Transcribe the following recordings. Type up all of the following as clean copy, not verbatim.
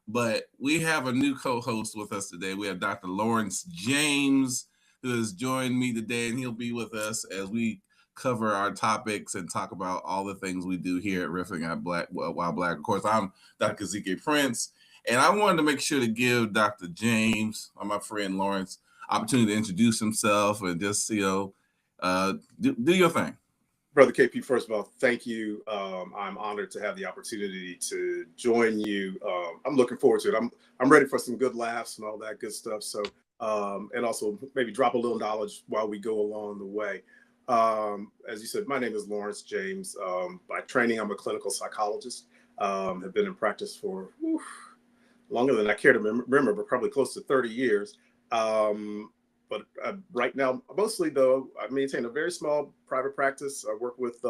but we have a new co-host with us today. We have Dr. Lawrence James, who has joined me today, and he'll be with us as we cover our topics and talk about all the things we do here at Riffing at Black While Black. Of course, I'm Dr. ZK Prince, and I wanted to make sure to give Dr. James, or my friend Lawrence, opportunity to introduce himself and just do your thing. Brother KP, first of all, thank you. I'm honored to have the opportunity to join you. I'm looking forward to it. I'm ready for some good laughs and all that good stuff. So, and also maybe drop a little knowledge while we go along the way. As you said, my name is Lawrence James. By training, I'm a clinical psychologist. Have been in practice for longer than I care to remember, but probably close to 30 years. But right now, mostly though, I maintain a very small private practice. I work with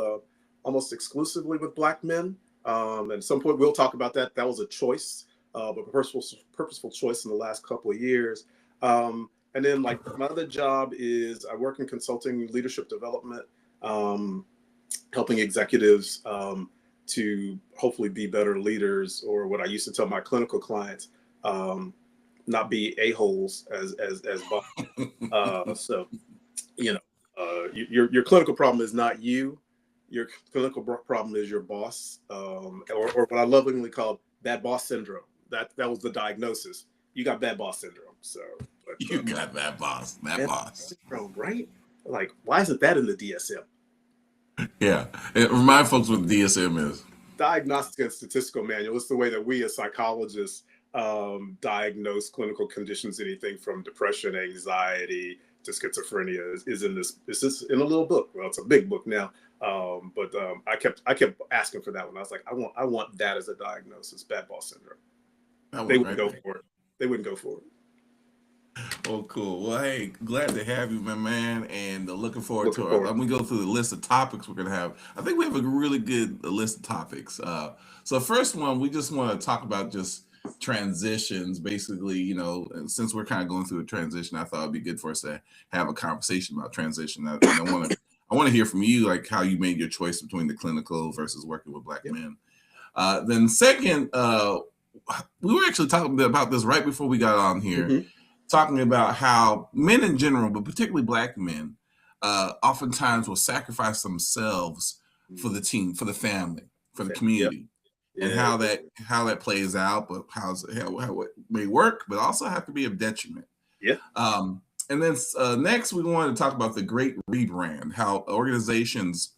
almost exclusively with Black men. And at some point, we'll talk about that. That was a choice, but purposeful choice in the last couple of years. And then, like, my other job is I work in consulting, leadership development, helping executives to hopefully be better leaders, or what I used to tell my clinical clients, not be a-holes as so, your clinical problem is not you. Your clinical problem is your boss, or what I lovingly call bad boss syndrome. That was the diagnosis. You got bad boss syndrome. So you got bad boss syndrome, right? Like, why isn't that in the DSM? Yeah, remind folks what DSM is. Diagnostic and Statistical Manual. It's the way that we as psychologists diagnose clinical conditions. Anything from depression, anxiety to schizophrenia is in this. This is in a little book. Well, it's a big book now, but I kept asking for that one. I was like, I want that as a diagnosis. Bad boss syndrome. They wouldn't go for it. They wouldn't go for it. Oh, cool. Well, hey, glad to have you, my man, and looking forward to it. Let me go through the list of topics we're going to have. I think we have a really good list of topics. So first one, we just want to talk about just transitions. Basically, and since we're kind of going through a transition, I thought it'd be good for us to have a conversation about transition. I want to hear from you, like how you made your choice between the clinical versus working with Black men. Then second, we were actually talking about this right before we got on here. Mm-hmm. Talking about how men in general, but particularly Black men, oftentimes will sacrifice themselves for the team, for the family, for the community, and how that plays out, but how it may work, but also have to be a detriment. Yeah. And then next, we wanted to talk about the great rebrand, how organizations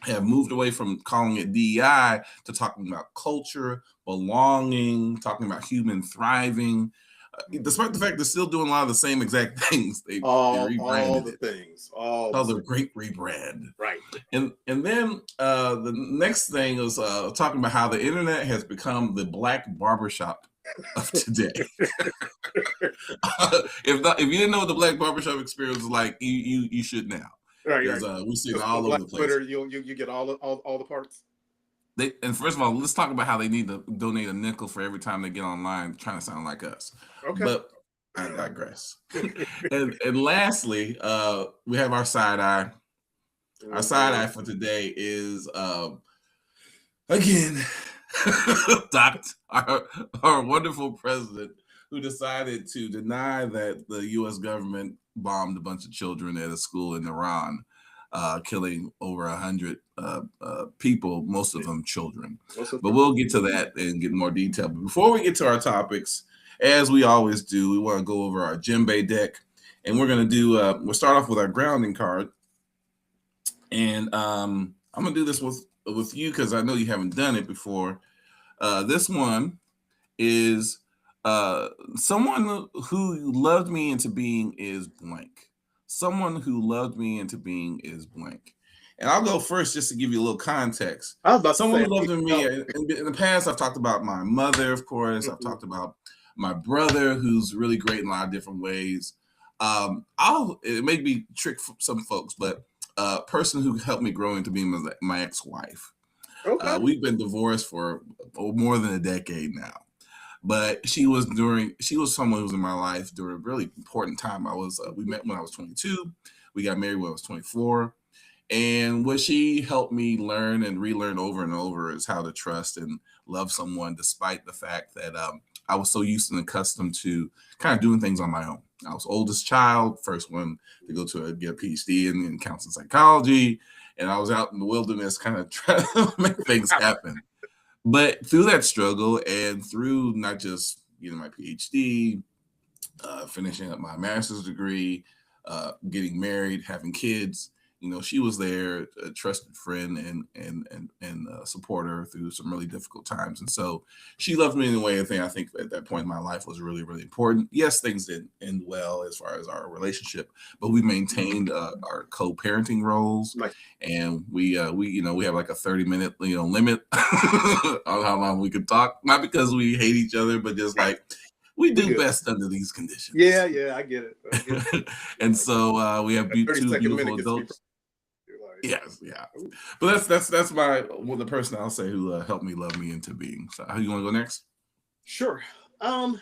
have moved away from calling it DEI to talking about culture, belonging, talking about human thriving. Despite the fact they're still doing a lot of the same exact things, they rebranded all the things, all the great rebrand, right? And then the next thing is talking about how the internet has become the Black barbershop of today. If you didn't know what the Black barbershop experience was like, you should now. Right. We see it all over the place. Twitter, you get all the parts. And first of all, let's talk about how they need to donate a nickel for every time they get online trying to sound like us. Okay. But I digress. and lastly, we have our side eye. Our side eye for today is, again, our wonderful president, who decided to deny that the U.S. government bombed a bunch of children at a school in Iran. Killing over 100 people, most of them children. But we'll get to that and get more detail. But before we get to our topics, as we always do, we want to go over our djembe deck. And we're going to do, we'll start off with our grounding card. And I'm going to do this with you because I know you haven't done it before. This one is someone who loved me into being is blank. Someone who loved me into being is blank. And I'll go first just to give you a little context. Someone who loved me in the past, I've talked about my mother, of course. Mm-hmm. I've talked about my brother, who's really great in a lot of different ways. It may be trick for some folks, but a person who helped me grow into being my ex-wife. Okay. We've been divorced for more than a decade now. But she was someone who was in my life during a really important time. We met when I was 22. We got married when I was 24. And what she helped me learn and relearn over and over is how to trust and love someone, despite the fact that I was so used and accustomed to kind of doing things on my own. I was oldest child, first one to go to get a PhD in counseling psychology, and I was out in the wilderness kind of trying to make things happen. But through that struggle and through not just getting my PhD, finishing up my master's degree, getting married, having kids, she was there, a trusted friend and supporter through some really difficult times. And so she loved me in a way. I think at that point in my life was really, really important. Yes, things didn't end well as far as our relationship, but we maintained our co-parenting roles, and we have like a 30-minute limit on how long we could talk. Not because we hate each other, but just like we do best under these conditions. Yeah, I get it. And so we have two beautiful adults. Yes, yeah. But that's the person I'll say who helped me love me into being. So how you want to go next? Sure. Well,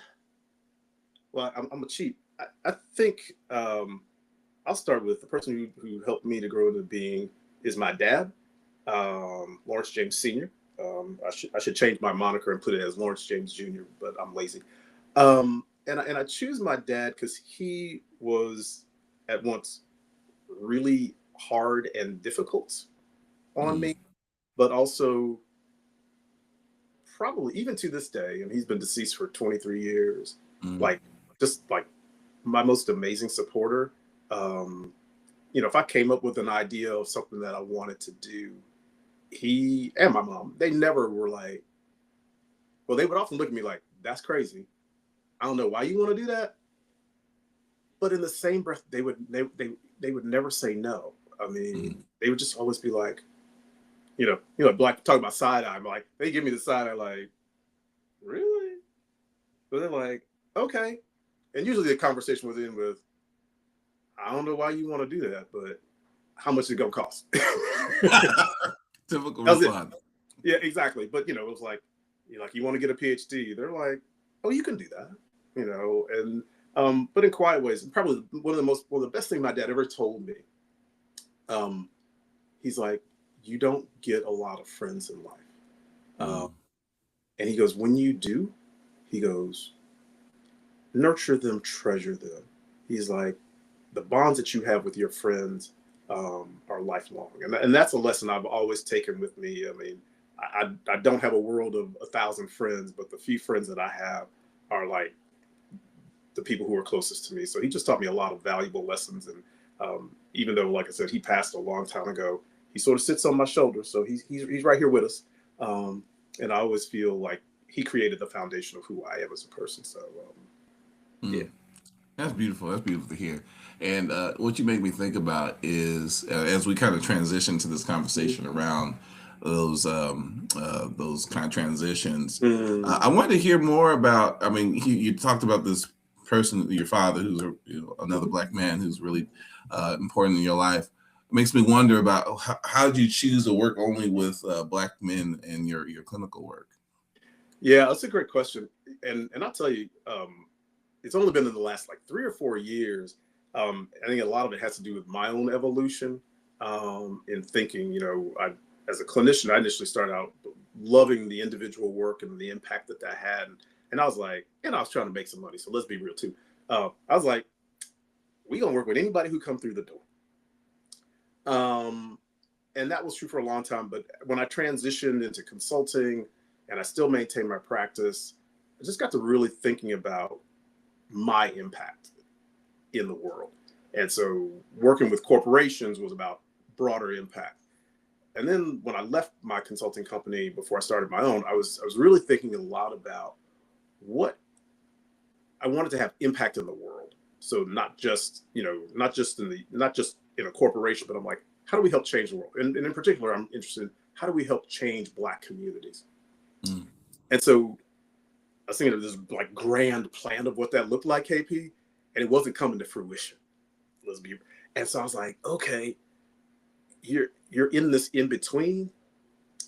I'm a cheat. I think I'll start with the person who helped me to grow into being is my dad, Lawrence James Sr. I should change my moniker and put it as Lawrence James Jr., but I'm lazy. And I choose my dad because he was at once really hard and difficult on me, but also probably even to this day, and he's been deceased for 23 years, just like my most amazing supporter. If I came up with an idea of something that I wanted to do, he and my mom, they never were like, well, they would often look at me like, that's crazy. I don't know why you want to do that. But in the same breath, they would never say no. I mean, they would just always be like, like talking about side eye. I'm like, they give me the side eye, like, really? But they're like, okay. And usually the conversation was in with, I don't know why you want to do that, but how much is it gonna cost? Typical response. Yeah, exactly. But it was like, you want to get a PhD? They're like, oh, you can do that. And but in quiet ways, probably one of the best things my dad ever told me. He's like, you don't get a lot of friends in life. And he goes, when you do, he goes, nurture them, treasure them. He's like, the bonds that you have with your friends are lifelong. And that's a lesson I've always taken with me. I mean, I don't have a world of 1,000 friends, but the few friends that I have are like the people who are closest to me. So he just taught me a lot of valuable lessons. And even though, like I said, he passed a long time ago, he sort of sits on my shoulder. So he's right here with us. And I always feel like he created the foundation of who I am as a person. So, yeah. That's beautiful. That's beautiful to hear. And what you make me think about is as we kind of transition to this conversation around those kind of transitions, I wanted to hear more about. I mean, you talked about this person, your father, who's another Black man who's really important in your life. It makes me wonder about how did you choose to work only with Black men in your clinical work? Yeah, that's a great question. And I'll tell you, it's only been in the last like 3 or 4 years. I think a lot of it has to do with my own evolution in thinking. As a clinician, I initially started out loving the individual work and the impact that had. And I was like, I was trying to make some money. So let's be real too. I was like, we gonna work with anybody who come through the door. And that was true for a long time. But when I transitioned into consulting and I still maintain my practice, I just got to really thinking about my impact in the world. And so working with corporations was about broader impact. And then when I left my consulting company before I started my own, I was really thinking a lot about what I wanted to have impact in the world. So not just in a corporation, but I'm like, how do we help change the world? And in particular, I'm interested in how do we help change Black communities? And so I was thinking of this like grand plan of what that looked like, KP, and it wasn't coming to fruition. And so I was like, okay, you're in this in between.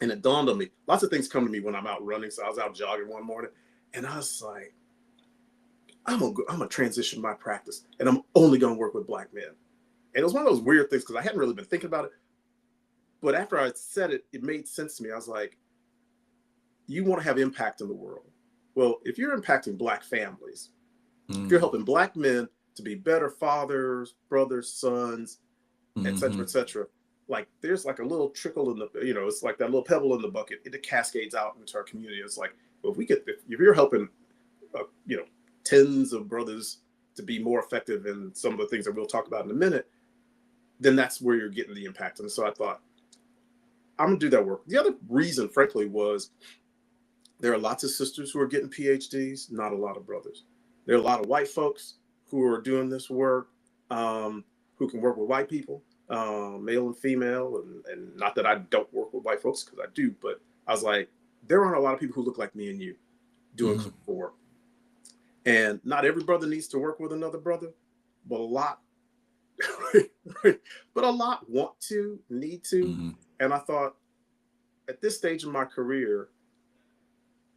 And it dawned on me, lots of things come to me when I'm out running. So I was out jogging one morning and I was like, I'm gonna transition my practice and I'm only gonna work with Black men. And it was one of those weird things because I hadn't really been thinking about it. But after I said it, it made sense to me. I was like, you want to have impact in the world. Well, if you're impacting Black families, if you're Mm-hmm. helping Black men to be better fathers, brothers, sons, et cetera, like there's like a little trickle in the, it's like that little pebble in the bucket. It cascades out into our community. It's like, well, if you're helping, you know, tens of brothers to be more effective in some of the things that we'll talk about in a minute, then that's where you're getting the impact. And so I thought, I'm gonna do that work. The other reason, frankly, was there are lots of sisters who are getting PhDs, not a lot of brothers. There are a lot of white folks who are doing this work, who can work with white people, male and female. And not that I don't work with white folks, because I do, but I was like, there aren't a lot of people who look like me and you doing clinical work. And not every brother needs to work with another brother, but a lot, but a lot want to, need to. And I thought, at this stage in my career,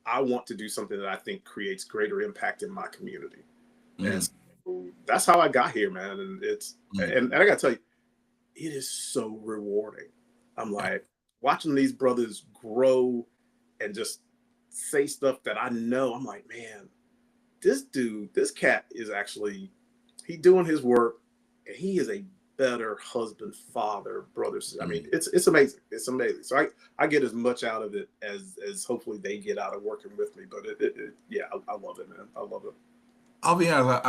I want to do something that I think creates greater impact in my community. And so that's how I got here, man. And and I gotta tell you, it is so rewarding. I'm like watching these brothers grow and just say stuff that I know. I'm like, man, this cat is actually, he doing his work, and he is a better husband, father, brothers. I mean, it's amazing. It's amazing. So I get as much out of it as hopefully they get out of working with me. But yeah, I love it, man. I love it. I'll be honest.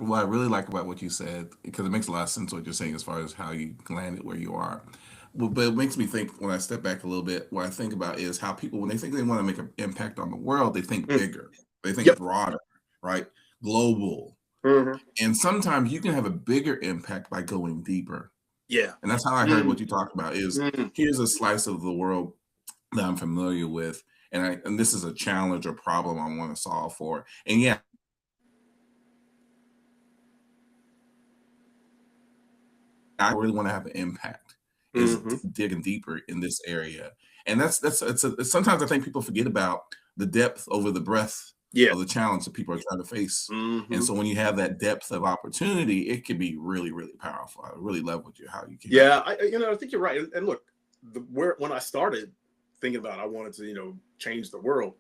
What I really like about what you said, because it makes a lot of sense what you're saying as far as how you landed where you are. But it makes me think, when I step back a little bit, what I think about is how people, when they think they want to make an impact on the world, they think bigger, they think Yep. broader, right? Global. And sometimes you can have a bigger impact by going deeper. Yeah. And that's how I heard what you talked about is here's a slice of the world that I'm familiar with. And this is a challenge or problem I want to solve for. And yeah, I really want to have an impact is digging deeper in this area. And sometimes I think people forget about the depth over the breadth of the challenge that people are trying to face. And so when you have that depth of opportunity, it can be really, really powerful. I really love what how you can. Yeah, I think you're right. And look, when I started thinking about I wanted to, change the world,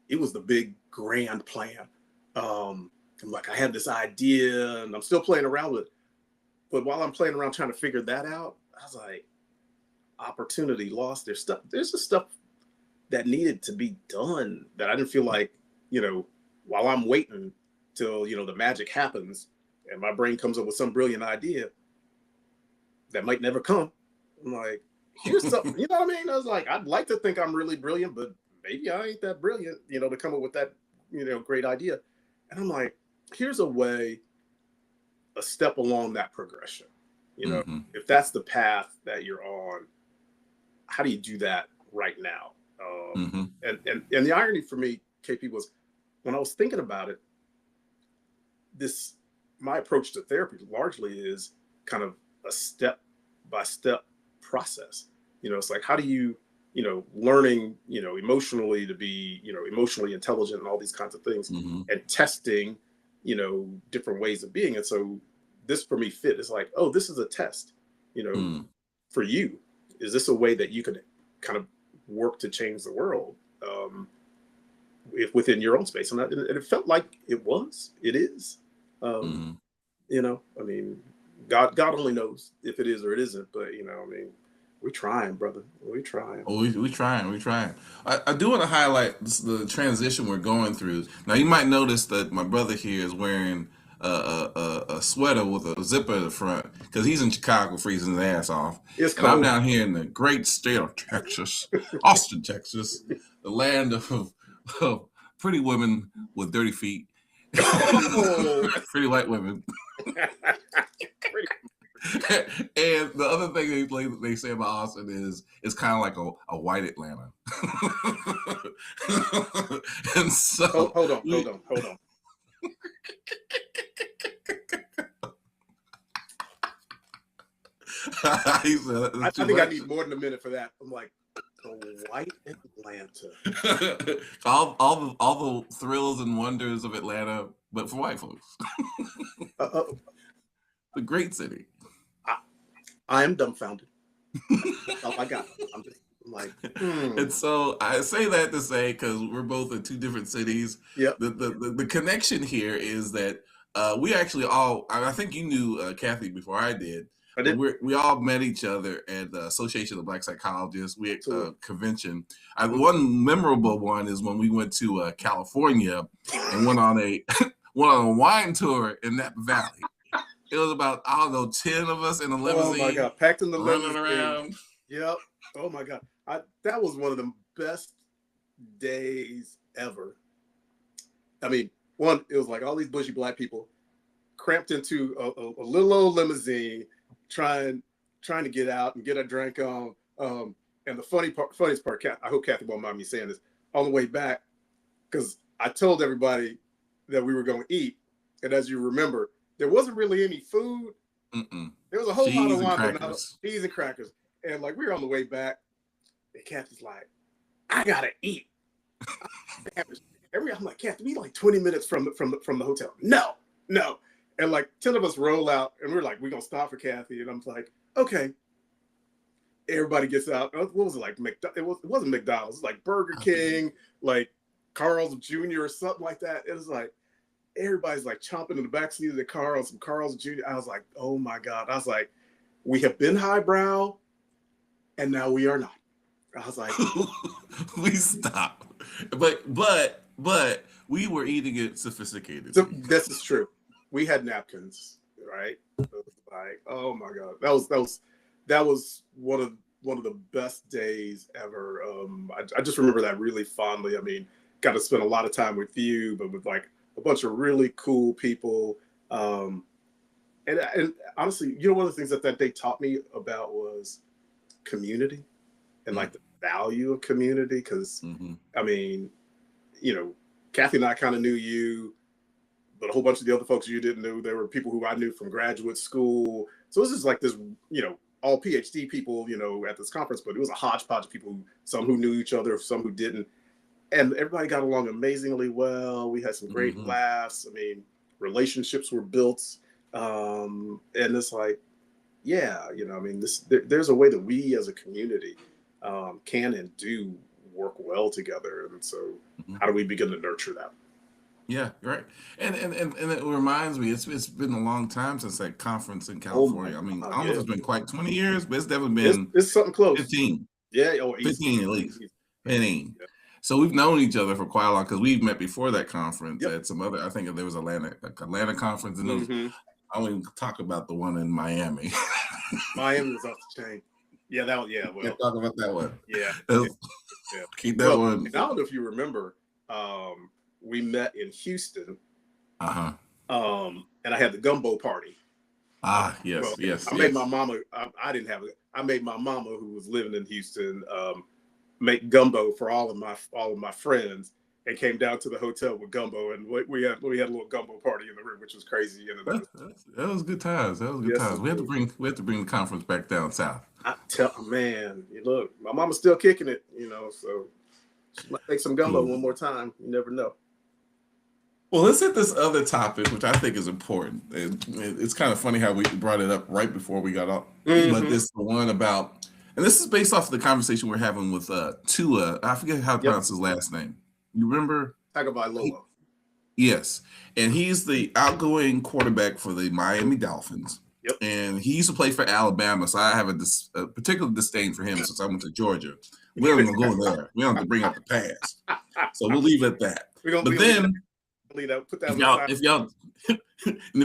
it was the big grand plan. I'm like, I had this idea and I'm still playing around with it. But while I'm playing around trying to figure that out, I was like, opportunity lost. There's just stuff that needed to be done that I didn't feel like, while I'm waiting till, the magic happens and my brain comes up with some brilliant idea that might never come. I'm like, here's something, you know what I mean? I was like, I'd like to think I'm really brilliant, but maybe I ain't that brilliant, to come up with that, great idea. And I'm like, here's a step along that progression. If that's the path that you're on, how do you do that right now? And the irony for me, KP, was when I was thinking about it, my approach to therapy largely is kind of a step-by-step process. It's like, how do you, learning, emotionally to be, emotionally intelligent and all these kinds of things, and testing, different ways of being. And so this for me fit. It's like, oh, this is a test, for you. Is this a way that you could kind of work to change the world, if within your own space? And it felt like it is. I mean, God only knows if it is or it isn't. But we're trying, brother. We're trying. Oh, we trying. I do want to highlight the transition we're going through. Now, you might notice that my brother here is wearing a sweater with a zipper at the front because he's in Chicago freezing his ass off. It's cold. And I'm down here in the great state of Texas, Austin, Texas, the land of pretty women with dirty feet. Pretty white women. And the other thing they say about Austin is it's kind of like a white Atlanta. And so hold on. I think I need more than a minute for that. I'm like, the white Atlanta. all the thrills and wonders of Atlanta, but for white folks. The great city. I am dumbfounded. Oh, I got it. I'm I'm like, And so I say that to say, because we're both in two different cities, yep, the connection here is that we actually all, I think you knew Kathy before I did, I but did. we all met each other at the Association of Black Psychologists. We at a Absolutely. convention. Mhm. One memorable one is when we went to California and went on a went on a wine tour in Napa Valley. It was about, I don't know, 10 of us in a Oh my limousine God, packed in the running limousine. around. Yep. Oh my God, that was one of the best days ever. I mean, one, it was like all these bushy black people cramped into a little old limousine, trying to get out and get a drink on. And the funniest part, I hope Kathy won't mind me saying this, on the way back, because I told everybody that we were going to eat, and as you remember, there wasn't really any food. Mm-mm. There was a whole lot Cheese of and wine, but not crackers. cheese and crackers. And like we were on the way back, and Kathy's like, "I gotta eat." I'm like, Kathy, we like 20 minutes from the hotel. No, no. And like 10 of us roll out, and we're like, we're gonna stop for Kathy. And I'm like, okay. Everybody gets out. What was it like? It wasn't McDonald's. It was like Burger King, like Carl's Jr. or something like that. It was like everybody's like chomping in the backseat of the car on some Carl's Jr. I was like, oh my God. I was like, we have been highbrow, and now we are not. I was like, We stopped, but we were eating it sophisticated. so this is true. We had napkins, right? It was like, oh my God, that was one of the best days ever. I just remember that really fondly. I mean, got to spend a lot of time with you, but with like a bunch of really cool people. And honestly, one of the things that they taught me about was community and like the value of community. Because I mean, Kathy and I kind of knew you, but a whole bunch of the other folks you didn't know. There were people who I knew from graduate school. So this is like this, all PhD people, at this conference, but it was a hodgepodge of people, some who knew each other, some who didn't. And everybody got along amazingly well. We had some great laughs. I mean, relationships were built. And it's like, yeah, I mean, there's a way that we as a community can and do work well together. And so how do we begin to nurture that? Yeah, right. And it reminds me, it's been a long time since that conference in California. I mean, I don't know if it's been quite 20 years, but it's definitely been it's something close. 15. Yeah, 15 at least. 15. Yeah. So we've known each other for quite a long, because we've met before that conference at some other, I think there was Atlanta conference, and I won't even talk about the one in Miami. Miami was off the chain. Yeah, well. Can't talk about that one. Yeah. Keep that one. I don't know if you remember, we met in Houston. And I had the gumbo party. Yes, well, yes. I made my mama. I didn't have it. I made my mama, who was living in Houston, make gumbo for all of my friends, and came down to the hotel with gumbo, and we had a little gumbo party in the room, which was crazy. That was good times. We had to bring the conference back down south. Man, look, my mama's still kicking it, so she might make some gumbo one more time. You never know. Well, let's hit this other topic, which I think is important. It's kind of funny how we brought it up right before we got up, but this is the one about, and this is based off of the conversation we're having with Tua. I forget how to pronounce his last name. You remember? Tagovailoa. Yes, and he's the outgoing quarterback for the Miami Dolphins. Yep. And he used to play for Alabama, so I have a particular disdain for him since I went to Georgia. We don't even go there. We don't have to bring up the past. So we'll leave it at that. But then, if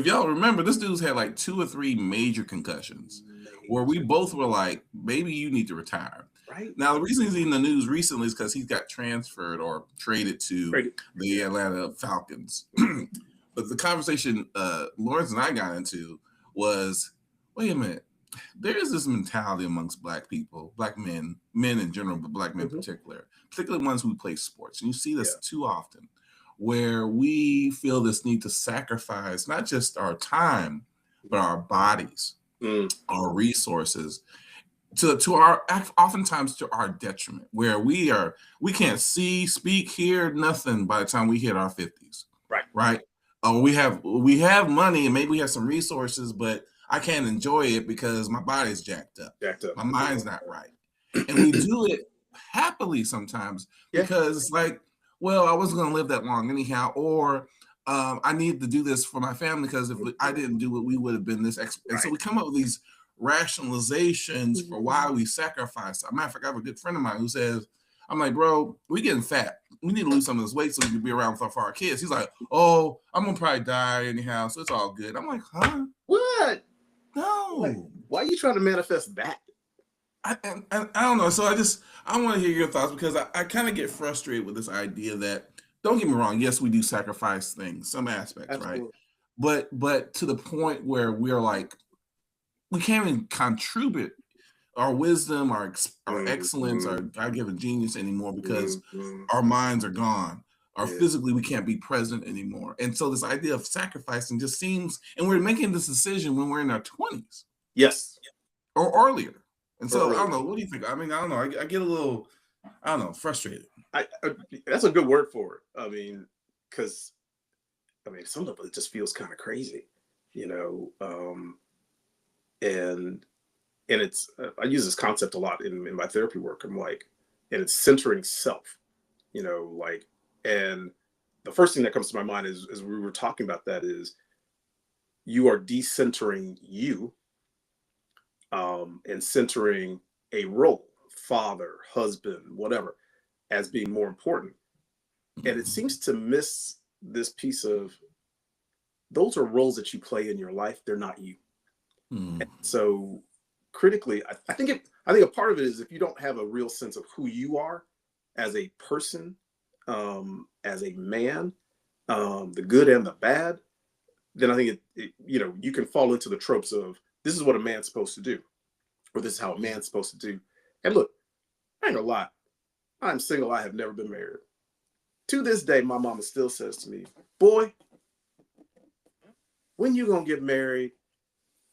y'all remember, this dude's had like 2 or 3 major concussions where we both were like, maybe you need to retire. Right. Now, the reason he's in the news recently is because he's got transferred or traded to the Atlanta Falcons. But the conversation Lawrence and I got into was, wait a minute, there is this mentality amongst black people, black men in general, but black men in particularly ones who play sports. And you see this too often, where we feel this need to sacrifice not just our time, but our bodies, our resources, to our, oftentimes to our detriment, where we can't see, speak, hear nothing by the time we hit our 50s. Right. We have money and maybe we have some resources, but I can't enjoy it because my body's jacked up. My mind's not right. And we do it happily sometimes Yeah. because it's like, well, I wasn't going to live that long anyhow, or I need to do this for my family because if I didn't do it, we would have been this. And so Right. we come up with these rationalizations for why Mhm. we sacrifice. A matter of fact, I have a good friend of mine who says, I'm like, bro, we getting fat. We need to lose some of this weight so we can be around for our kids. He's like, oh, I'm gonna probably die anyhow, so it's all good. I'm like, huh? What? Like, No. why are you trying to manifest that? I don't know. So I want to hear your thoughts because I kind of get frustrated with this idea that, don't get me wrong, yes, we do sacrifice things, some aspects, right? Absolutely. But to the point where we're like, we can't even contribute our wisdom, our excellence, our Mhm. God-given genius anymore because Mhm. our minds are gone. Or Yeah. physically, we can't be present anymore. And so this idea of sacrificing just seems, and we're making this decision when we're in our 20s Yes. or earlier. And so I Early. don't know. What do you think? I mean, I don't know. I get a little, I don't know, frustrated. I that's a good word for it. I mean, because some of it just feels kind of crazy, you know. And it's I use this concept a lot in my therapy work. I'm like, and it's centering self, like, and the first thing that comes to my mind is as we were talking about that is you are decentering you, and centering a role, father, husband, whatever, as being more important. And it Mhm. seems to miss this piece of those are roles that you play in your life. They're not you. Mm. So critically, I think a part of it is if you don't have a real sense of who you are as a person, as a man, the good and the bad, then I think you can fall into the tropes of this is what a man's supposed to do, or this is how a man's supposed to do. And look, I ain't gonna lie, I'm single. I have never been married. To this day, my mama still says to me, "Boy, when you gonna get married?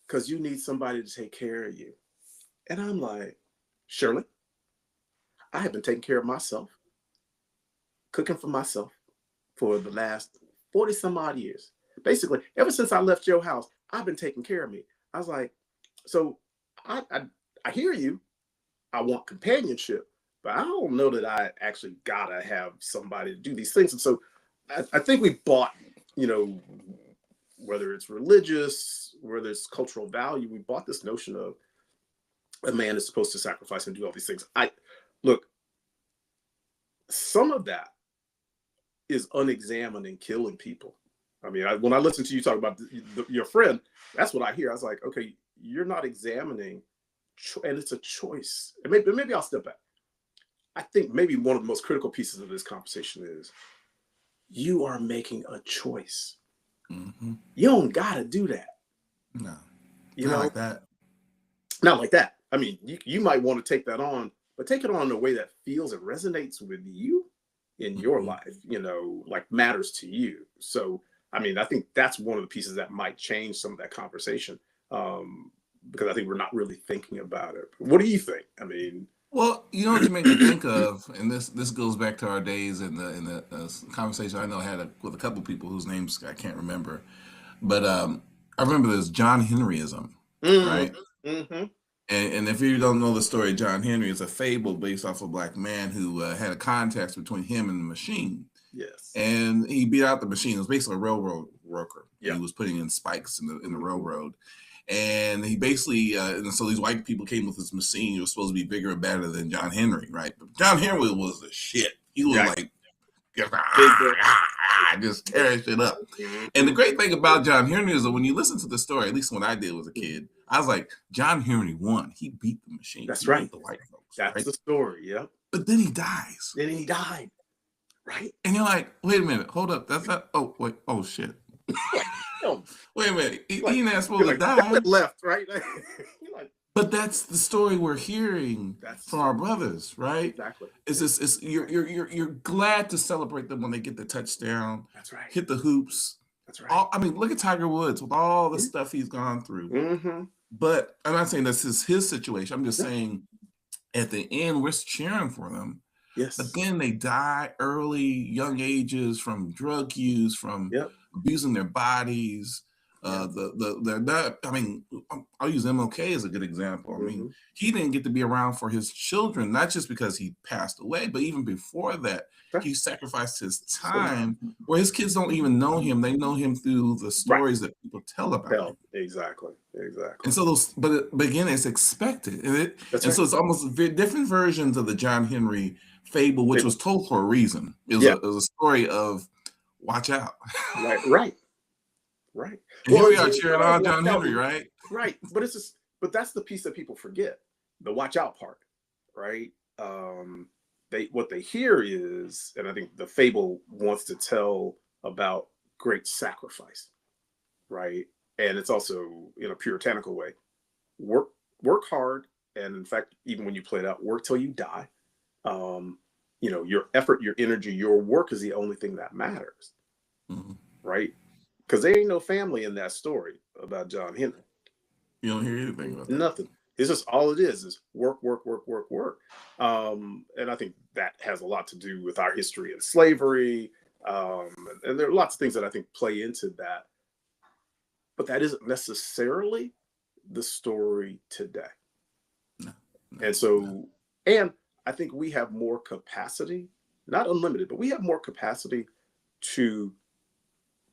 Because you need somebody to take care of you." And I'm like, Shirley, I have been taking care of myself, cooking for myself for the last 40 some odd years. Basically, ever since I left your house, I've been taking care of me. I was like, so I hear you. I want companionship, but I don't know that I actually gotta have somebody to do these things. And so I think we bought, you know, whether it's religious, whether it's cultural value, we bought this notion of a man is supposed to sacrifice and do all these things. I look, some of that is unexamined and killing people. I mean, when I listen to you talk about your friend, that's what I hear. I was like, okay, you're not examining, and it's a choice. And maybe I'll step back. I think maybe one of the most critical pieces of this conversation is you are making a choice. Hmm. You don't got to do that. No, You not know, like that. not like that. I mean, you might want to take that on, but take it on in a way that feels and resonates with you in your Hmm. life, like matters to you. So, I mean, I think that's one of the pieces that might change some of that conversation, because I think we're not really thinking about it. What do you think? I mean, Well, you know what you make me think of, and this goes back to our days in the conversation I know I had with a couple people whose names I can't remember, but I remember this John Henryism, mm, right? hmm, And if you don't know the story, John Henry is a fable based off a black man who had a contest between him and the machine, yes, and he beat out the machine. It was basically a railroad worker, and yeah, he was putting in spikes in the hmm, railroad. And he basically, and so these white people came with this machine. He was supposed to be bigger and better than John Henry, right? But John Henry was the shit. He was yeah, like, bigger, just tearing shit up. And the hmm, great thing about John Henry is that when you listen to the story, at least when I did as a kid, I was like, John Henry won. He beat the machine. that's He right. beat the white folks, That's right? the story. Yep. But then he dies. Then he died. Right. And you're like, wait a minute, hold up. That's not, oh, wait, oh, shit. Like, no, Wait a minute. like He's not you're supposed to like step die. left, right? You're like, But that's the story we're hearing that's the from our story. brothers, right? Exactly. It's Yeah, just you're glad to celebrate them when they get the touchdown, that's right. hit the hoops. That's right. All I mean, look at Tiger Woods with all the Yeah. stuff he's gone through. Mm-hmm. But I'm not saying this is his situation. I'm just Yeah. saying at the end we're cheering for them. But Yes. then they die early, young ages from drug use, from Yep. abusing their bodies. Yeah. They're not. I mean, I'll use MLK as a good example. I mean, Hmm. he didn't get to be around for his children, not just because he passed away, but even before that, Right. he sacrificed his So time where his kids don't even know him. They know him through the right. stories that people tell about him. Hell, exactly. Exactly. And so those, but again, it's expected, That's and right. so it's almost different versions of the John Henry fable, which was People. told for a reason. Yeah. It was a story of watch out. Right. Right. Right. And here Well, we it's are really cheering not always on watch John out. Henry, right? Right. But it's just, but that's the piece that people forget, the watch out part. Right. What they hear is, and I think the fable wants to tell about great sacrifice. Right. And it's also in a puritanical way. Work, work hard. And in fact, even when you play it out, work till you die. Um, your effort, your energy, your work is the only thing that matters. Mhm. Right. Because there ain't no family in that story about John Henry. You don't hear anything about that. Nothing. It's just all it is work, work, work, work, work. And I think that has a lot to do with our history and slavery. And there are lots of things that I think play into that. But that isn't necessarily the story today. No, no, And no. so, and I think we have more capacity, not unlimited, but we have more capacity to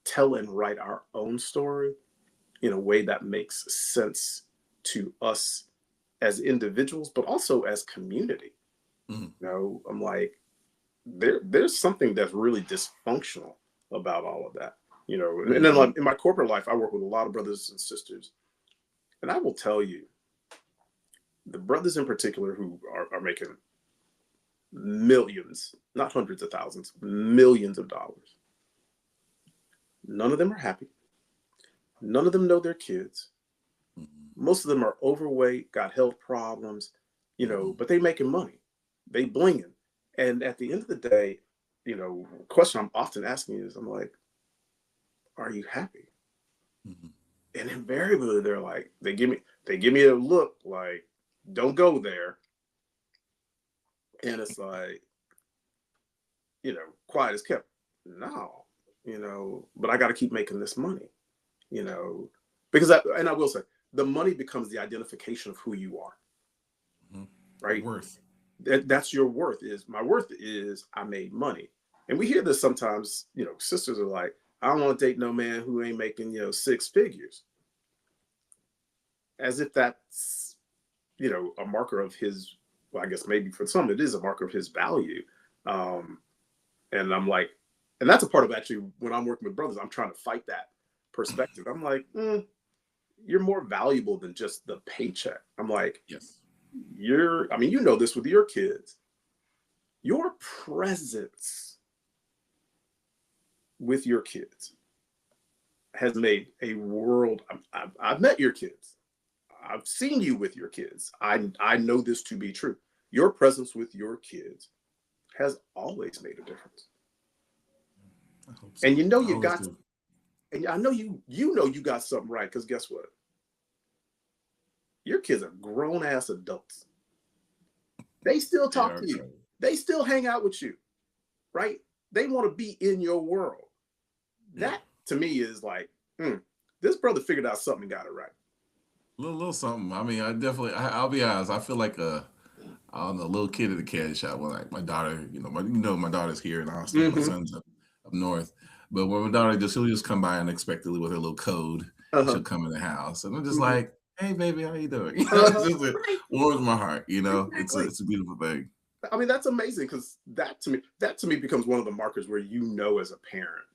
tell and write our own story in a way that makes sense to us as individuals, but also as community. Mhm. I'm like, there's something that's really dysfunctional about all of that. And then Mhm. like in my corporate life, I work with a lot of brothers and sisters, and I will tell you, the brothers in particular who are making millions, not hundreds of thousands, millions of dollars. None of them are happy. None of them know their kids. Mhm. Most of them are overweight, got health problems, Mhm. but they making money. They blinging. And at the end of the day, question I'm often asking is, I'm like, are you happy? Mhm. And invariably they're like, they give me a look like, don't go there. And it's like, quiet as kept. No, but I got to keep making this money, you know, and I will say, the money becomes the identification of who you are, Mhm. Your right? worth. That's your worth. Is my worth is I made money. And we hear this sometimes. Sisters are like, I don't want to date no man who ain't making six figures, as if that's a marker of his. Well, I guess maybe for some it is a marker of his value. um and I'm like, and that's a part of actually when I'm working with brothers, I'm trying to fight that perspective. I'm like, you're more valuable than just the paycheck. I'm like, Yes. I mean, this with your kids. Your presence with your kids has made a world. I've met your kids. I've seen you with your kids. I know this to be true. Your presence with your kids has always made a difference. I hope so. And I you always got, do. and I know you got something right, because guess what? Your kids are grown ass adults. They still They talk are to you. great. They still hang out with you, right? They want to be in your world. Yeah. That to me is like, this brother figured out something and got it right. Little something. I mean, I'll be honest. I feel like I don't know, little kid at the candy shop. When like my daughter, my daughter's here in Austin. My Mm-hmm. son's up north. But when my daughter she'll just come by unexpectedly with her little code, and Uh-huh. she'll come in the house, and I'm just Mm-hmm. like, "Hey, baby, how you doing?" Uh-huh. It Right. warms my heart. Exactly. It's a beautiful thing. I mean, that's amazing, because that to me becomes one of the markers where as a parent,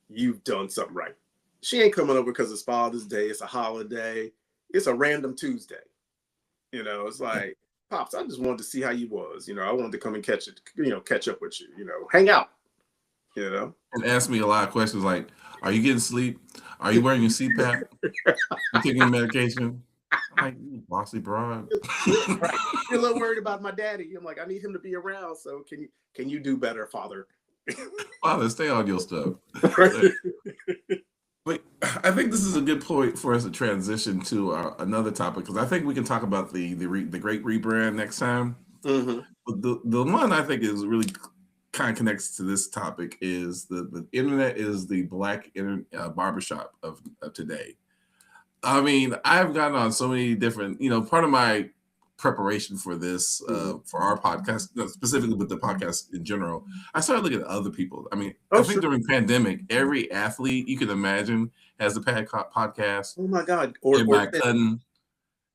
you've done something right. She ain't coming over because it's Father's Day, it's a holiday, it's a random Tuesday. It's Yeah. like, Pops, I just wanted to see how you was. I wanted to come and catch up with you, hang out, you know. And ask me a lot of questions like, "Are you getting sleep? Are you wearing your CPAP? You taking your medication?" I'm like, "You bossy broad." Right. You're a little worried about my daddy. I'm like, I need him to be around. So can you do better, Father? Father, stay on your stuff. Right. But I think this is a good point for us to transition to another topic, because I think we can talk about the great rebrand next time. Hmm. But the one I think is really kind of connects to this topic is the internet is the black barbershop of today. I mean, I've gotten on so many different, part of my preparation for this, for our podcast, specifically with the podcast in general, I started looking at other people. I mean, I think during pandemic, every athlete you can imagine has a podcast. Oh my God.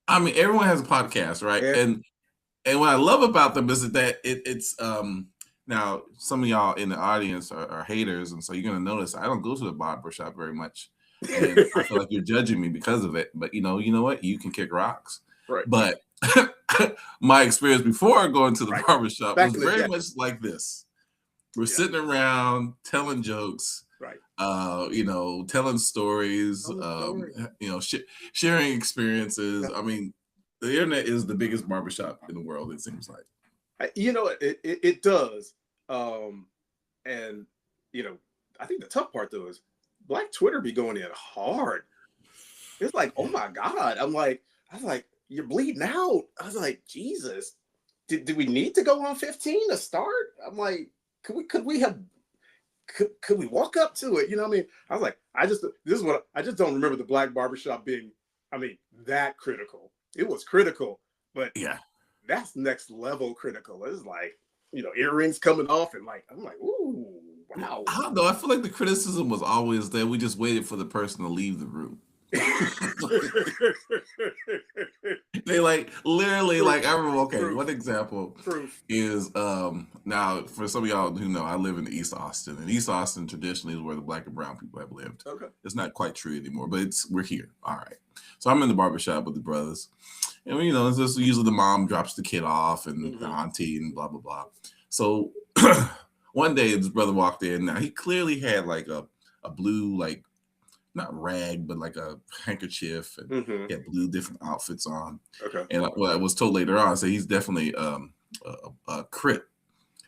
I mean, everyone has a podcast, right? Yeah. And what I love about them is that it's now some of y'all in the audience are haters, and so you're gonna notice I don't go to the barbershop very much. And I feel like you're judging me because of it. But you know what? You can kick rocks. Right. But my experience before going to the barbershop was very much like this. We're sitting around telling jokes, right? Telling stories, sharing experiences. I mean, the internet is the biggest barbershop in the world, it seems like. It does. And I think the tough part though is Black Twitter be going in hard. It's like, oh my God. I was like, you're bleeding out. I was like, Jesus, did we need to go on 15 to start? I'm like, could we walk up to it? You know what I mean? I was like, I just don't remember the Black barbershop being, that critical. It was critical, but yeah, that's next level critical. It's like, earrings coming off and I'm like, ooh, wow. I don't know. I feel like the criticism was always there. We just waited for the person to leave the room. They literally I remember. Okay, one example is now for some of y'all who know, I live in East Austin, and East Austin traditionally is where the Black and brown people have lived. Okay, it's not quite true anymore, but we're here. All right, so I'm in the barbershop with the brothers, and it's just usually the mom drops the kid off and the auntie and blah blah blah. So one day this brother walked in. Now he clearly had a blue not rag, but like a handkerchief, and he had blue different outfits on. Okay. And I was told later on, so he's definitely a Crip.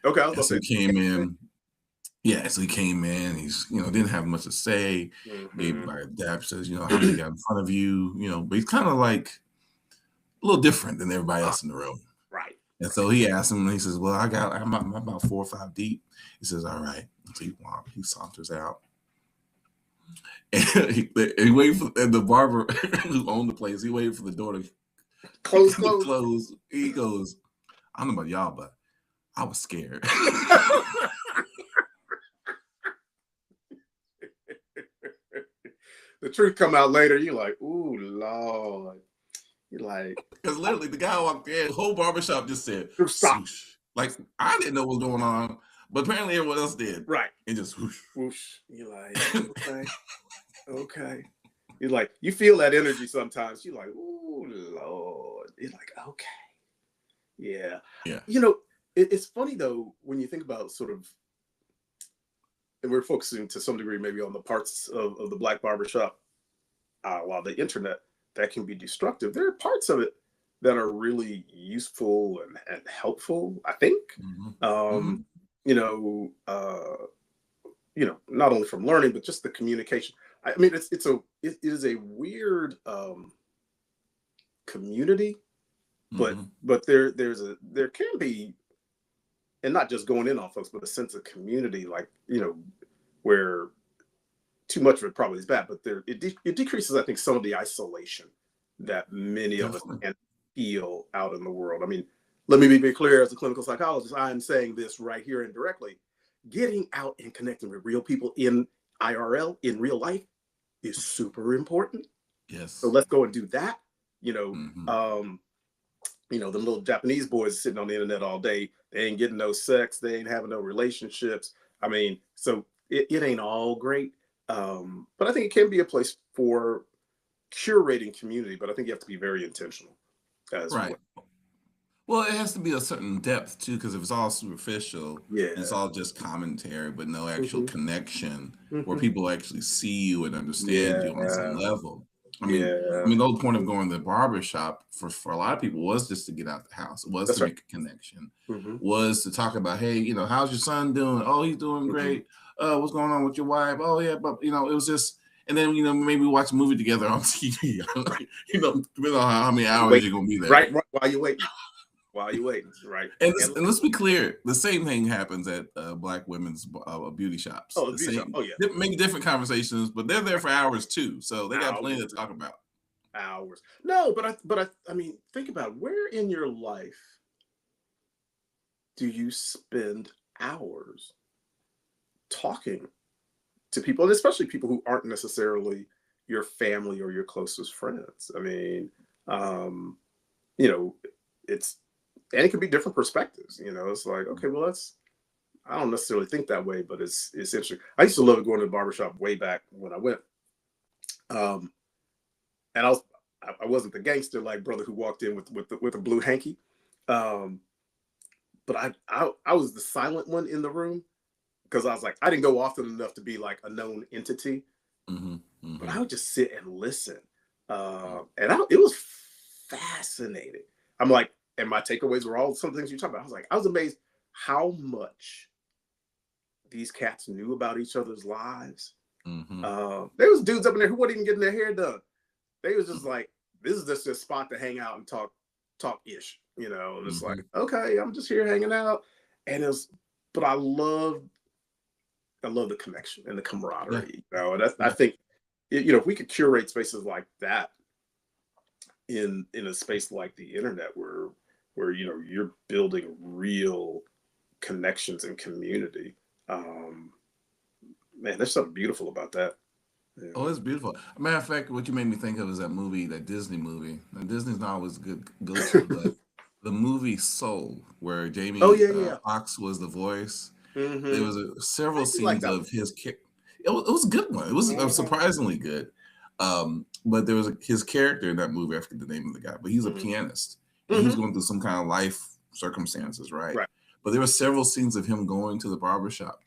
Okay. So he came in. Yeah, so he came in. He's didn't have much to say. Gave by a dap, says how many got in front of you, but he's kind of like a little different than everybody else in the room. Right. And so he asked him, and he says, "Well, I'm about 4 or 5 deep." He says, "All right." So he saunters out. And he waited for the barber who owned the place. He waited for the door to close. He goes, "I don't know about y'all, but I was scared." The truth come out later. You're like, "Ooh, Lord." You're like, because literally the guy walked in, the whole barbershop just said, "Stop!" Like I didn't know what was going on, but apparently everyone else did. Right. And just whoosh. Whoosh. You're like, okay. Okay. You're like, you feel that energy sometimes. You're like, ooh, Lord. You're like, okay. Yeah. Yeah. It's funny though, when you think about sort of, and we're focusing to some degree maybe on the parts of the Black barbershop, while the internet, that can be destructive. There are parts of it that are really useful and helpful, I think. Not only from learning, but just the communication. I mean, it is a weird community, but there can be, and not just going in on folks, but a sense of community, where too much of it probably is bad, but it decreases, I think, some of the isolation that many of us can feel out in the world. I mean, let me be very clear, as a clinical psychologist, I am saying this right here indirectly. Getting out and connecting with real people in IRL, in real life, is super important. Yes. So let's go and do that. The little Japanese boys sitting on the internet all day, they ain't getting no sex, they ain't having no relationships. I mean, so it ain't all great. But I think it can be a place for curating community, but I think you have to be very intentional as well. Well, it has to be a certain depth too, because if it's all superficial, it's all just commentary, but no actual connection where people actually see you and understand you on some level. I mean, the whole point of going to the barbershop for a lot of people was just to get out the house. It was to make a connection. Was to talk about, hey, how's your son doing? Oh, he's doing great. What's going on with your wife? Oh yeah, but it was just. And then, maybe watch a movie together on TV. Depending on how many hours you're going to be there. Right, while you're waiting. while you're waiting, right? And let's be clear, the same thing happens at Black women's beauty shops. Oh, the The beauty shop. same, Oh yeah, maybe different conversations, but they're there for hours too, so they got plenty hours, to talk about. hours. No, but I mean, think about it. Where in your life do you spend hours talking to people, and especially people who aren't necessarily your family or your closest friends? I mean, um, you know, it's and it can be different perspectives. You know, it's like, okay, well, that's I don't necessarily think that way, but it's interesting. I used to love going to the barbershop way back when I went. Um, and I wasn't the gangster like brother who walked in with a blue hanky. Um, but I was the silent one in the room because I was like, I didn't go often enough to be like a known entity, Mm-hmm, but mm-hmm. I would just sit and listen. It was fascinating. I'm like, and my takeaways were all some things you talked about. I was amazed how much these cats knew about each other's lives. Mm-hmm. There was dudes up in there who weren't even getting their hair done. They was just like, this is just a spot to hang out and talk ish, you know. And it's Mm-hmm. like, okay, I'm just here hanging out. And but I love the connection and the camaraderie, you know. And I think, you know, if we could curate spaces like that in a space like the internet where you know you're building real connections and community, man, there's something beautiful about that. Yeah. Oh, it's beautiful. Matter of fact, what you made me think of is that movie, that Disney movie. Now, Disney's not always good go to, but the movie Soul, where Oh Jamie yeah, yeah. Foxx was the voice. There Mm-hmm. was I several do like scenes that of his. It was a good one. It was one. surprisingly good. But there was his character in that movie. I forget the name of the guy, but he's a Mm-hmm. pianist, and he was Mm-hmm. going through some kind of life circumstances, right? Right. But there were several scenes of him going to the barbershop,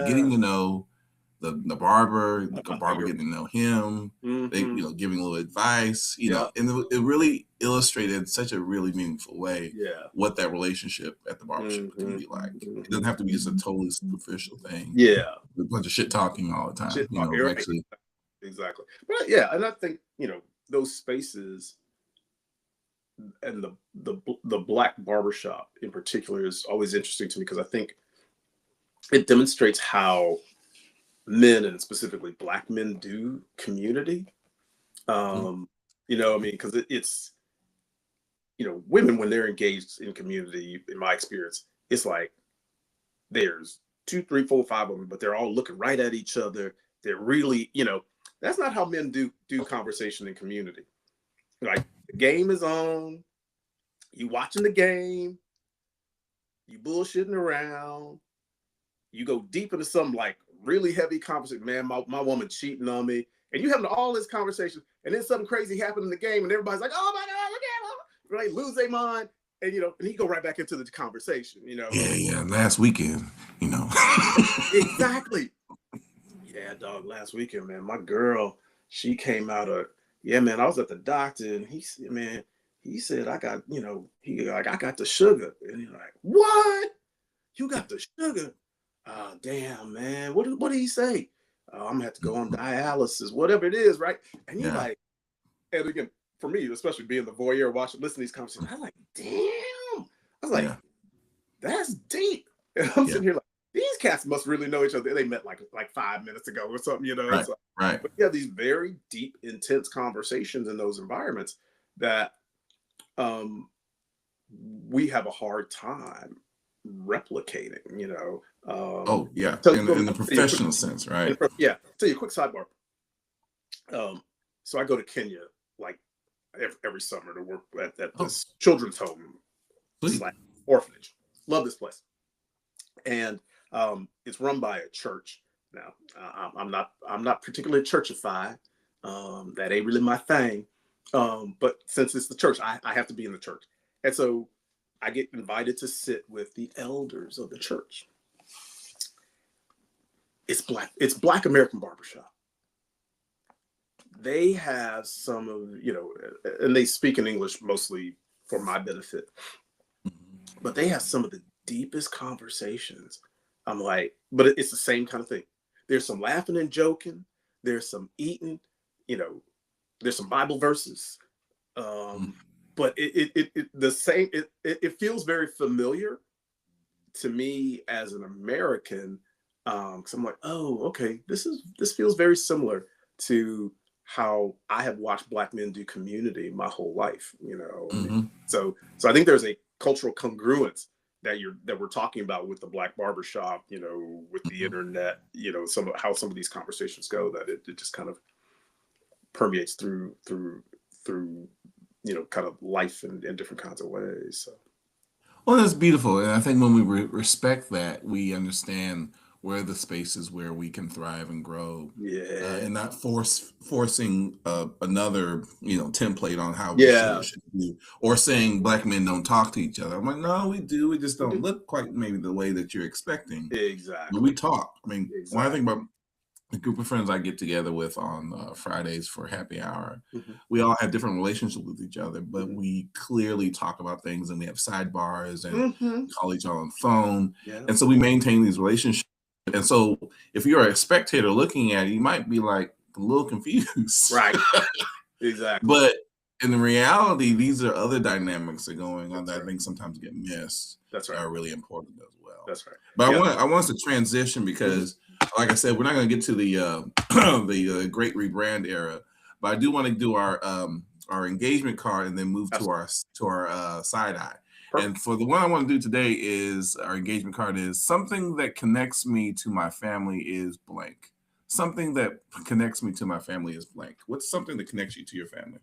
getting Yeah. to know the barber, One of the my barber favorite. getting to know him, they, Mm-hmm. giving a little advice, Yeah. and it really illustrated in such a really meaningful way Yeah. what that relationship at the barbershop can Mm-hmm. be like. It Mm-hmm. doesn't have to be just a totally superficial thing, Yeah. a bunch of shit talking all the time. Shit talk. Right. Actually, Exactly. But yeah, and I think, you know, those spaces and the black barbershop in particular is always interesting to me because I think it demonstrates how men and specifically black men do community. mhm, You know, I mean, because it's, you know, women when they're engaged in community, in my experience, it's like there's two, three, four, five of them, but they're all looking right at each other. They're really, you know, that's not how men do conversation in community. Like the game is on, you watching the game, you bullshitting around, you go deep into some like really heavy conversation. Man, my woman cheating on me, and you having all this conversation, and then something crazy happened in the game, and everybody's like, "Oh my god, look at him!" Right? Lose their mind, and you know, and he go right back into the conversation. You know, yeah. Last weekend, exactly. Yeah, dog. Last weekend, man, my girl, she came out of yeah, man. I was at the doctor, and he said, man, he said I got, you know, he like I got the sugar, and he's like, what? You got the sugar? Oh, damn, man. What did he say? Oh, I'm gonna have to go on dialysis, whatever it is, right? And you yeah, like, and again, for me, especially being the voyeur, watching, listening to these conversations, I was like, damn. I was like, yeah, that's deep. And I'm yeah. sitting here like, these cats must really know each other. They met like 5 minutes ago or something, you know. Right, So, right. but you have these very deep, intense conversations in those environments that um, we have a hard time replicating, you know. Oh, yeah. So, In the tell you a quick, professional sense, right? yeah, tell you a quick sidebar. So I go to Kenya like every summer to work at Oh, this children's home sweet. / orphanage. Love this place, and it's run by a church. Now I'm not particularly churchified. That ain't really my thing. But since it's the church, I have to be in the church, and so I get invited to sit with the elders of the church. It's Black American barbershop. They have some of, you know, and they speak in English mostly for my benefit, Mhm. but they have some of the deepest conversations. I'm like, but it's the same kind of thing. There's some laughing and joking. There's some eating, you know, there's some Bible verses. Mhm. Um, but the same. It feels very familiar to me as an American, because I'm like, oh, okay, this feels very similar to how I have watched Black men do Community my whole life. Mm-hmm. So I think there's a cultural congruence that we're talking about with the Black barbershop, with the Mm-hmm. internet, how some of these conversations go, that it just kind of permeates through kind of life in different kinds of ways. So. Well, that's beautiful, and I think when we respect that, we understand where the spaces where we can thrive and grow, Yeah. and not forcing another template on how we should Yeah. or shouldn't do, or saying Black men don't talk to each other. I'm like, no, we do. We just don't look quite maybe the way that you're expecting, but Exactly. we talk. I mean, when I think Exactly. about the group of friends I get together with on Fridays for happy hour, Mhm. we all have different relationships with each other, but Mhm. we clearly talk about things and we have sidebars and Mhm. call each other on the phone. Yeah. And so we maintain these relationships. And so if you're a spectator looking at it, you might be like a little confused. Right. Exactly. But in reality, these are other dynamics that are going on That's that I right. think sometimes get missed, That's that right. are really important as well. That's right. But Yeah. I want us to transition because, like I said, we're not going to get to the the great rebrand era, but I do want to do our engagement card and then move to our side eye. Perfect. And for the one I want to do today is our engagement card is something that connects me to my family is blank. Something that connects me to my family is blank. What's something that connects you to your family?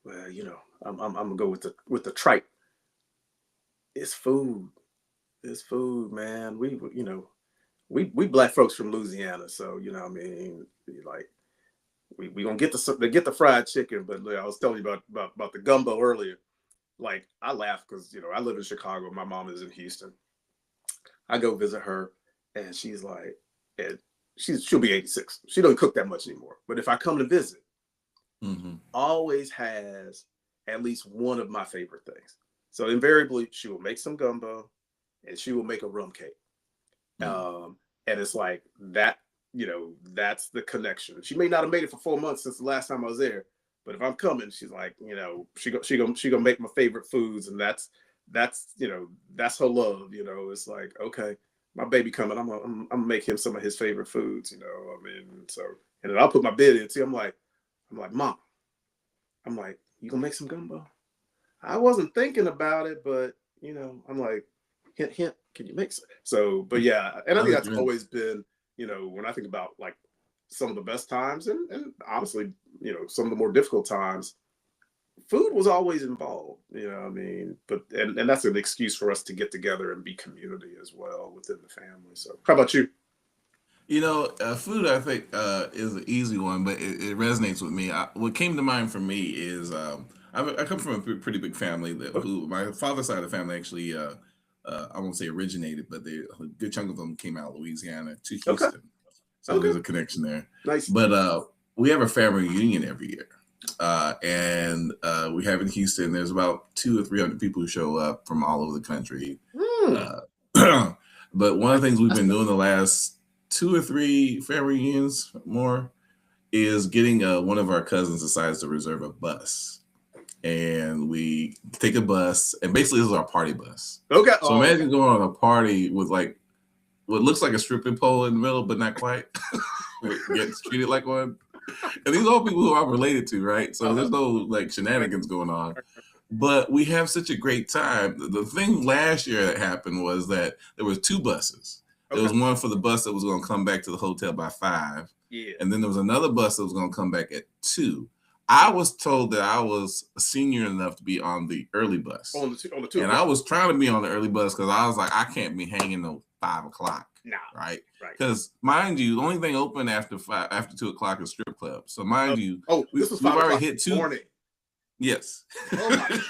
Well, I'm gonna go with the trite. It's food. It's food, man. We Black folks from Louisiana, so I mean, like we gonna get the fried chicken, but I was telling you about the gumbo earlier. Like, I laugh because I live in Chicago. My mom is in Houston. I go visit her, and she's like, and she'll be 86. She doesn't cook that much anymore. But if I come to visit, Mm-hmm. always has at least one of my favorite things. So invariably, she will make some gumbo, and she will make a rum cake. Mm-hmm. And it's like that. That's the connection. She may not have made it for 4 months since the last time I was there, but if I'm coming, she's like, she gonna make my favorite foods, and that's that's her love. It's like, okay, my baby coming, I'm gonna make him some of his favorite foods. I mean, so, and then I'll put my bid in. See, I'm like, Mom, I'm like, you gonna make some gumbo? I wasn't thinking about it, but I'm like, hint, hint, can you make some? So, but yeah, and I think that's always been, when I think about like some of the best times and honestly, some of the more difficult times, food was always involved. I mean, but and that's an excuse for us to get together and be community as well within the family. So, how about you? Food I think is an easy one, but it resonates with me. What came to mind for me is I come from a pretty big family who my father's side of the family actually I won't say originated, but a good chunk of them came out of Louisiana to Houston. Okay. So there's a connection there. Nice. But we have a family reunion every year. And we have in Houston, there's about 200 or 300 people who show up from all over the country. But one of the things we've been doing the last 2 or 3 family reunions more is getting one of our cousins decides to reserve a bus. And we take a bus, and basically this is our party bus. Okay. So imagine going on a party with like what looks like a stripping pole in the middle, but not quite. Gets treated like one. And these are all people who I'm related to, right? So there's no like shenanigans going on. But we have such a great time. The thing last year that happened was that there was 2 buses. There was one for the bus that was going to come back to the hotel by 5. Yeah. And then there was another bus that was going to come back at 2. I was told that I was a senior enough to be on the early bus. On the 2. And I was trying to be on the early bus because I was like, I can't be hanging till 5 o'clock. Nah. Right. Right. Because mind you, the only thing open after 2 o'clock is strip club. So mind you, this was we've 5 already hit 2 morning. Yes. Oh my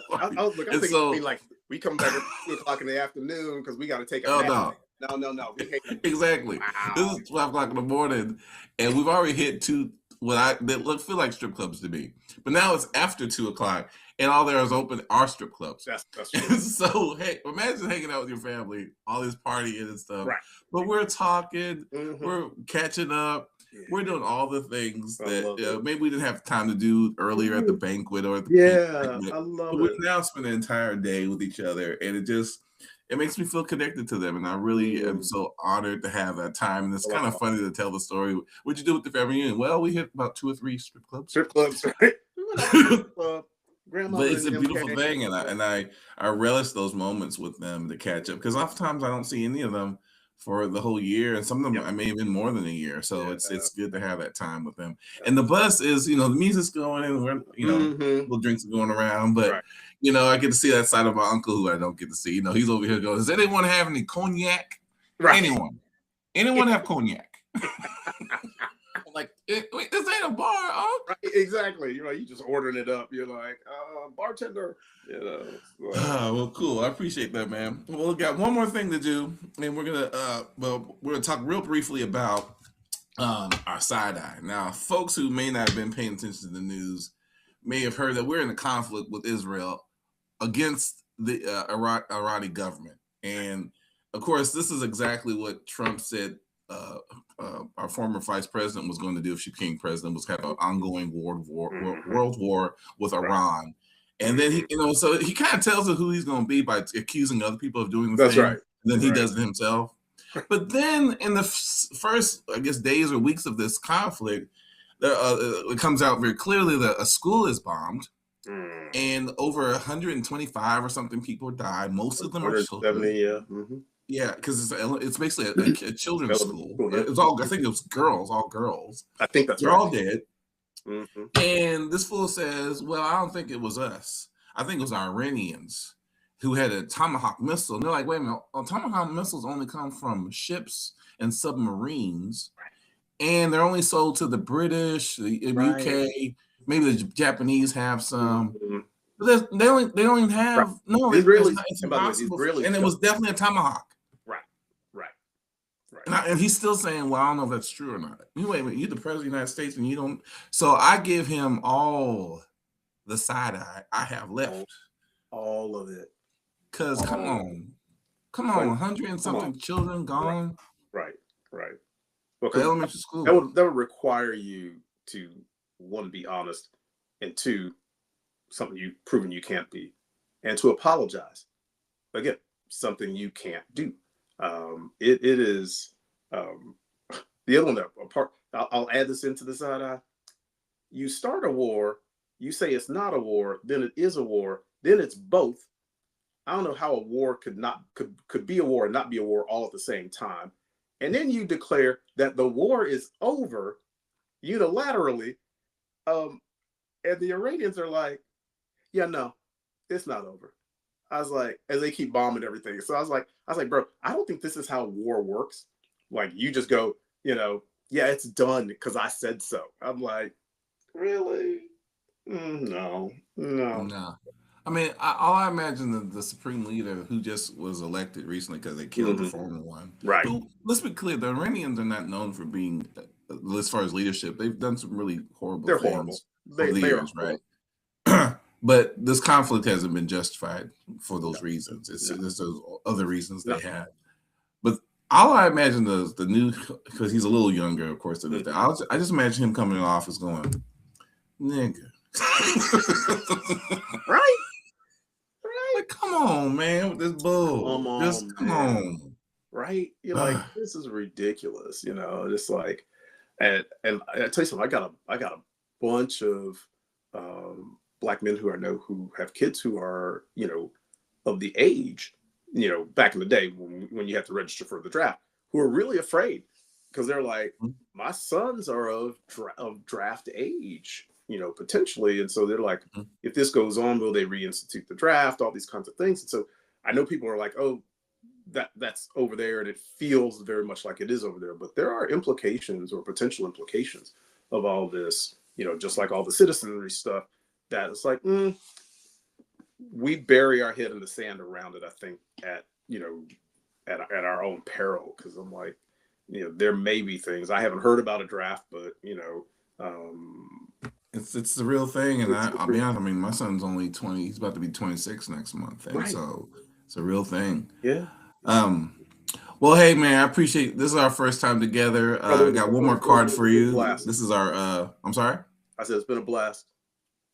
God. I was thinking like we come back at 2 o'clock in the afternoon because we got to take a nap. No. Exactly. Wow. This is 12 o'clock in the morning, and we've already hit 2 that feel like strip clubs to me. But now it's after 2 o'clock, and all there is open are strip clubs. That's true. So hey, imagine hanging out with your family, all this partying and stuff. Right. But we're talking, Mm-hmm. we're catching up. we're doing all the things I that love it. maybe we didn't have time to do earlier at the banquet or at the Yeah, picnic, I but love we it. now spend the entire day with each other, and it makes me feel connected to them, and I really am Mm, so honored to have that time. And it's I kind love of it. funny to tell the story. What'd you do with the family reunion? Well, we hit about 2 or 3 strip clubs. Strip clubs, right? We went out to strip club. But Grandmother it's and a them beautiful came. thing, and I relish those moments with them to catch up because oftentimes I don't see any of them for the whole year, and some of them Yep. I may have been more than a year. So Yeah. it's good to have that time with them. Yeah. And the bus is, the music's going, and we're Hmm. little drinks are going around, but Right. I get to see that side of my uncle who I don't get to see. He's over here going, "Does anyone have any cognac? Right. Anyone? Anyone have cognac?" I'm like, Wait, this ain't a bar, Unc." Right. Exactly. You just ordering it up. You're like, bartender. So, Well, cool. I appreciate that, man. Well, we got one more thing to do, and we're gonna talk real briefly about our side eye. Now, folks who may not have been paying attention to the news may have heard that we're in a conflict with Israel against the Iraqi government, and of course, this is exactly what Trump said. Our former vice president was going to do if she became president, was have an ongoing mhm. world war with Right. Iran. And then Mhm. so he kind of tells us who he's going to be by accusing other people of doing the That's thing, right. and then he Right. does it himself. But then in the first, I guess, days or weeks of this conflict, it comes out very clearly that a school is bombed Mm. and over 125 or something people died. Most of them are children. 170. Yeah. Hmm. Yeah, because it's basically a children's Elementary school. school. Yeah. It's all I think it was girls, all girls. I think that's They're right. all dead. Hmm. And this fool says, "Well, I don't think it was us. I think it was Iranians who had a Tomahawk missile." And they're like, "Wait a minute, Tomahawk missiles only come from ships and submarines, and they're only sold to the British, the Right. UK, maybe the Japanese have some. Mhm. But they don't even Right. have no. The It's Israelis, not. It's and by the way, the impossible. Israelis And it don't. was definitely a Tomahawk." Right. Right. Right. And he's still saying, "Well, I don't know if that's true or not." You wait a minute, you're the president of the United States and you don't. So I give him all the side eye I have All, left. all of it. Cause All of it. come on, Like, 100 and come on. something children Right. gone. Right. Right. Because Elementary that school. would require you to, one, be honest, and two, something you've proven you can't be, and to apologize. Again, something you can't do. It is, um, the other one that apart. I'll add this into the side eye. You start a war, you say it's not a war, then it is a war, then it's both. I don't know how a war could be a war and not be a war all at the same time. And then you declare that the war is over unilaterally, um, and the Iranians are like, "Yeah, no, it's not over." I was like, as they keep bombing everything. So I was like, bro, I don't think this is how war works. Like, you just go, yeah, it's done because I said so. I'm like, really? No, no. No. I mean, all I imagine the supreme leader who just was elected recently because they killed the Hmm. former one. Right. Who, let's be clear, the Iranians are not known for being, as far as leadership, they've done some really horrible They're horrible. things over the They are years, right? horrible. But this conflict hasn't been justified for No, those reasons. no, There's those other reasons no. they had. But all I imagine the new, because he's a little younger, of course, than this. I just imagine him coming in office going, "Nigga." Right? Right? Like, come on, man, with this bull. Come Just on, come man. on. Right? You're like, this is ridiculous. Just like, and I tell you something. I got a bunch of black men who I know who have kids who are of the age back in the day when you had to register for the draft, who are really afraid because they're like, my sons are of draft age, potentially, and so they're like, if this goes on, will they reinstitute the draft? All these kinds of things, and so I know people are like, oh, that's over there, and it feels very much like it is over there, but there are implications or potential implications of all this, just like all the citizenry stuff, that it's like, we bury our head in the sand around it, I think, at our own peril, because I'm like, there may be things I haven't heard about a draft, but um, It's the real thing, and it's I'll be honest. I mean, my son's only 20. He's about to be 26 next month, and right, so it's a real thing. yeah. Um, Well, hey man, I appreciate this is our first time together. I got one more card for you. This is our I'm sorry? I said it's been a blast.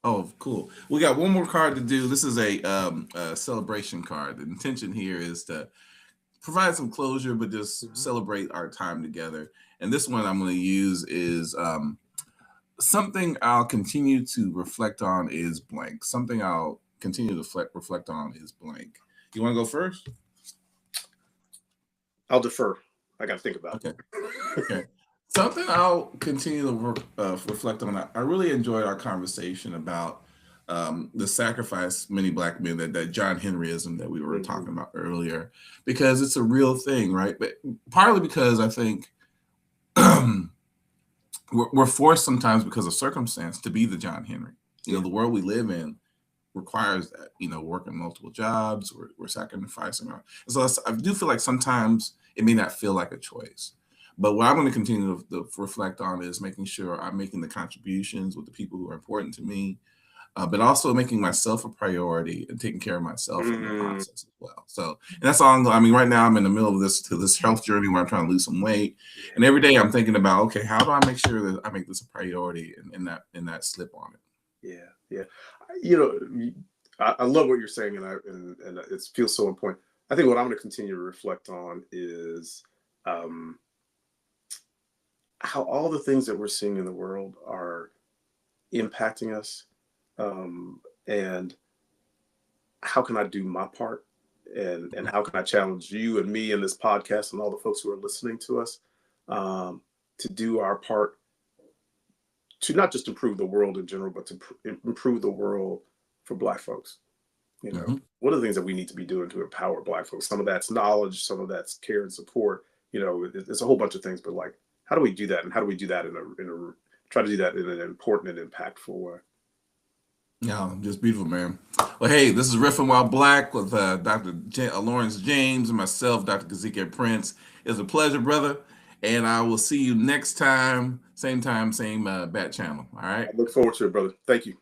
Oh, cool. We got one more card to do. This is a celebration card. The intention here is to provide some closure, but just celebrate our time together. And this one I'm going to use is something I'll continue to reflect on is blank. Something I'll continue to reflect on is blank. You want to go first? I'll defer. I got to think about it. Okay. Something I'll continue to reflect on. I really enjoyed our conversation about the sacrifice many Black men, that John Henryism that we were talking about earlier, because it's a real thing, right? But partly because I think we're forced sometimes because of circumstance to be the John Henry. You know, the world we live in requires that, you know, working multiple jobs, we're sacrificing. So I do feel like sometimes it may not feel like a choice. But what I'm going to continue to reflect on is making sure I'm making the contributions with the people who are important to me, but also making myself a priority and taking care of myself in the process as well. So and that's all. I mean, right now I'm in the middle of this health journey where I'm trying to lose some weight, and every day I'm thinking about, okay, how do I make sure that I make this a priority and that slip on it. Yeah. You know, I love what you're saying, and it feels so important. I think what I'm going to continue to reflect on is how all the things that we're seeing in the world are impacting us, and how can I do my part, and how can I challenge you and me in this podcast and all the folks who are listening to us to do our part to not just improve the world in general, but to improve the world for Black folks. You know, what are the things that we need to be doing to empower Black folks? Some of that's knowledge, some of that's care and support. You know, it's a whole bunch of things, but like, how do we do that? And how do we do that in a try to do that in an important and impactful way? Yeah, just beautiful, man. Well, hey, this is Riffing While Black with Dr. Lawrence James and myself, Dr. Kazike Prince. It's a pleasure, brother. And I will see you next time, same bat channel. All right. I look forward to it, brother. Thank you.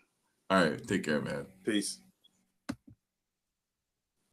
All right. Take care, man. Peace.